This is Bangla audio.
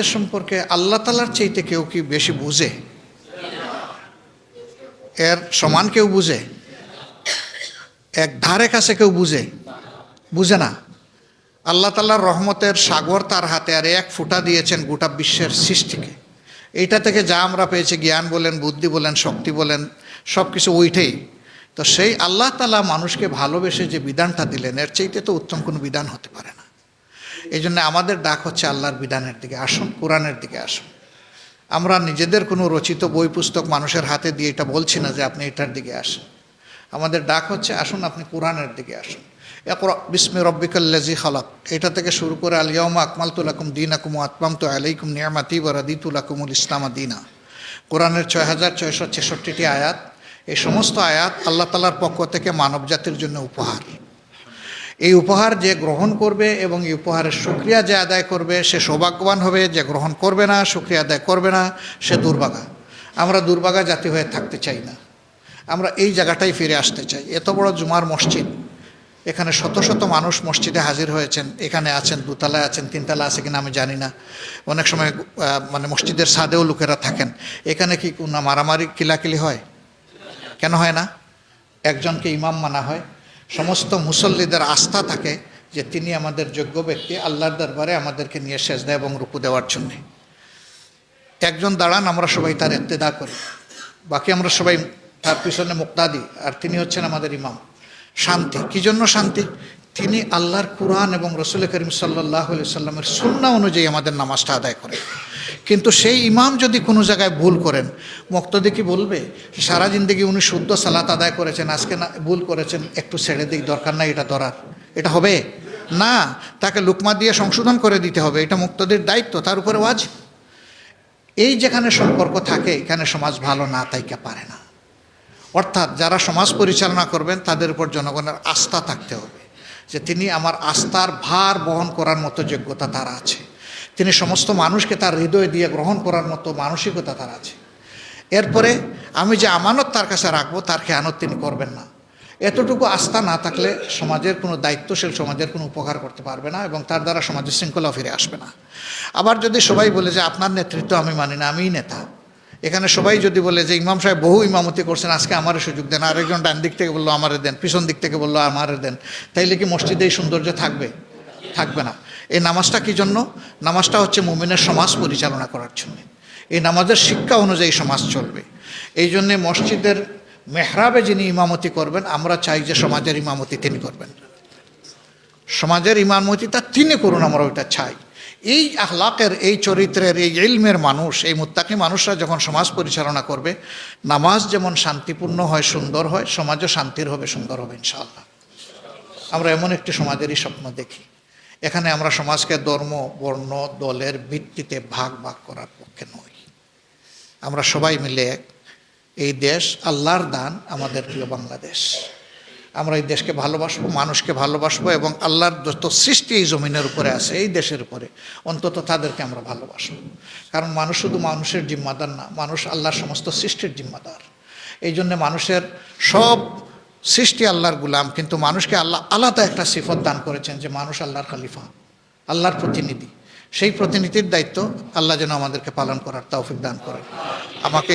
আমাদের সম্পর্কে আল্লাহ তাআলার চাইতে কেউ কি বেশি বুঝে? এর সমান কেউ বুঝে? এক ধারে কাছে কেউ বুঝে না। আল্লাহ তাআলার রহমতের সাগর তার হাতে, আর এক ফুটা দিয়েছেন গোটা বিশ্বের সৃষ্টিকে। এইটা থেকে যা আমরা পেয়েছি, জ্ঞান বলেন, বুদ্ধি বলেন, শক্তি বলেন, সব কিছু ওইটাই। তো সেই আল্লাহ তাআলা মানুষকে ভালোবেসে যে বিধানটা দিলেন, এর চাইতে তো উত্তম কোনো বিধান হতে পারে না। এই জন্য আমাদের ডাক হচ্ছে আল্লাহর বিধানের দিকে আসুন, কোরআনের দিকে আসুন। আমরা নিজেদের কোনো রচিত বই পুস্তক মানুষের হাতে দিয়ে এটা বলছি না যে আপনি এটার দিকে আসুন। আমাদের ডাক হচ্ছে আসুন আপনি কোরআনের দিকে আসুন। ইকরা বিসমি রব্বিকাল্লাযী খালাক, এটা থেকে শুরু করে আল ইয়াউমা আকমালতু লাকুম দীনাকুম ওয়া আতমামতু আলাইকুম নি'মাতি ওয়া রাদিতু লাকুমুল ইসলাম দীনা। কোরআনের ৬৬৬৬টি আয়াত। এই সমস্ত আয়াত আল্লাহ তাআলার পক্ষ থেকে মানব জাতির জন্য উপহার। এই উপহার যে গ্রহণ করবে এবং এই উপহারের শুকরিয়া যে আদায় করবে সে সৌভাগ্যবান হবে, যে গ্রহণ করবে না, শুকরিয়া আদায় করবে না, সে দুর্ভাগা। আমরা দুর্ভাগা জাতি হয়ে থাকতে চাই না, আমরা এই জায়গাটাই ফিরে আসতে চাই। এত বড় জুমার মসজিদ, এখানে শত শত মানুষ মসজিদে হাজির হয়েছেন, এখানে আছেন, দুতলায় আছেন, তিনতলা আছে কিনা আমি জানি না। অনেক সময় মানে মসজিদের ছাদেও লোকেরা থাকেন। এখানে কি কোনো মারামারি কিলাকিলি হয়? কেন হয় না? একজনকে ইমাম মানা হয়, সমস্ত মুসল্লিদের আস্থা থাকে যে তিনি আমাদের যোগ্য ব্যক্তি, আল্লাহর দরবারে আমাদেরকে নিয়ে সেজদা এবং রুকু দেওয়ার জন্যে। একজন দাঁড়ান, আমরা সবাই তার ইক্তেদা করি, বাকি আমরা সবাই তার পিছনে মুক্তাদি, আর তিনি হচ্ছেন আমাদের ইমাম। শান্তি, কী জন্য শান্তি? তিনি আল্লাহর কুরআন এবং রসুল করিম সাল্লাল্লাহু আলাইহি সাল্লামের সুন্নাহ অনুযায়ী আমাদের নামাজটা আদায় করে। কিন্তু সেই ইমাম যদি কোনো জায়গায় ভুল করেন, মুক্তাদি কি বলবে সারা জিন্দগি উনি শুদ্ধ সালাত আদায় করেছেন, আজকে না ভুল করেছেন, একটু ছেড়ে দিক, দরকার নাই এটা ধরার? এটা হবে না, তাকে লুকমা দিয়ে সংশোধন করে দিতে হবে, এটা মুক্তাদির দায়িত্ব, তার উপরে ওয়াজিব। এই যেখানে সম্পর্ক থাকে এখানে সমাজ ভালো না তাইকে পারে না। অর্থাৎ যারা সমাজ পরিচালনা করবেন তাদের উপর জনগণের আস্থা থাকতে হবে যে তিনি আমার আস্থার ভার বহন করার মতো যোগ্যতা তার আছে, তিনি সমস্ত মানুষকে তার হৃদয় দিয়ে গ্রহণ করার মতো মানসিকতা তার আছে। এরপরে আমি যে আমানত তার কাছে রাখবো তার খেয়ানত তিনি করবেন না। এতটুকু আস্থা না থাকলে সমাজের কোনো দায়িত্বশীল সমাজের কোনো উপকার করতে পারবে না এবং তার দ্বারা সমাজের শৃঙ্খলা ফিরে আসবে না। আবার যদি সবাই বলে যে আপনার নেতৃত্ব আমি মানি না, আমিই নেতা, এখানে সবাই যদি বলে যে ইমাম সাহেব বহু ইমামতি করছেন, আজকে আমারও সুযোগ দেন, আরেকজন ডান দিক থেকে বললো আমারে দেন, পিছন দিক থেকে বললো আমারে দেন, তাইলে কি মসজিদে এই সৌন্দর্য থাকবে? থাকবে না। এই নামাজটা কী জন্য? নামাজটা হচ্ছে মুমিনের সমাজ পরিচালনা করার জন্য। এই নামাজের শিক্ষা অনুযায়ী সমাজ চলবে। এই জন্যে মসজিদের মেহরাবে যিনি ইমামতি করবেন, আমরা চাই যে সমাজের ইমামতি তিনি করবেন, সমাজের ইমামতিটা তিনি করুন, আমরা ওইটা চাই। এই আখলাকের, এই চরিত্রের, এই ইলমের মানুষ, এই মুত্তাকি মানুষরা যখন সমাজ পরিচালনা করবে, নামাজ যেমন শান্তিপূর্ণ হয়, সুন্দর হয়, সমাজও শান্তির হবে, সুন্দর হবে ইনশাআল্লাহ। আমরা এমন একটি সমাজেরই স্বপ্ন দেখি। এখানে আমরা সমাজকে ধর্ম, বর্ণ, দলের ভিত্তিতে ভাগ ভাগ করার পক্ষে নই। আমরা সবাই মিলে এক। এই দেশ আল্লাহর দান, আমাদের প্রিয় বাংলাদেশ। আমরা এই দেশকে ভালোবাসবো, মানুষকে ভালোবাসবো এবং আল্লাহর যত সৃষ্টি এই জমিনের উপরে আছে, এই দেশের উপরে, অন্তত তাদেরকে আমরা ভালোবাসবো। কারণ মানুষ শুধু মানুষের জিম্মাদার না, মানুষ আল্লাহর সমস্ত সৃষ্টির জিম্মাদার। এই জন্যে মানুষের সব সৃষ্টি আল্লাহর গুলাম, কিন্তু মানুষকে আল্লাহ আলাদা একটা সিফত দান করেছেন যে মানুষ আল্লাহর খলিফা, আল্লাহর প্রতিনিধি। সেই প্রতিনিধির দায়িত্ব আল্লাহ যেন আমাদেরকে পালন করার তৌফিক দান করেন। আমাকে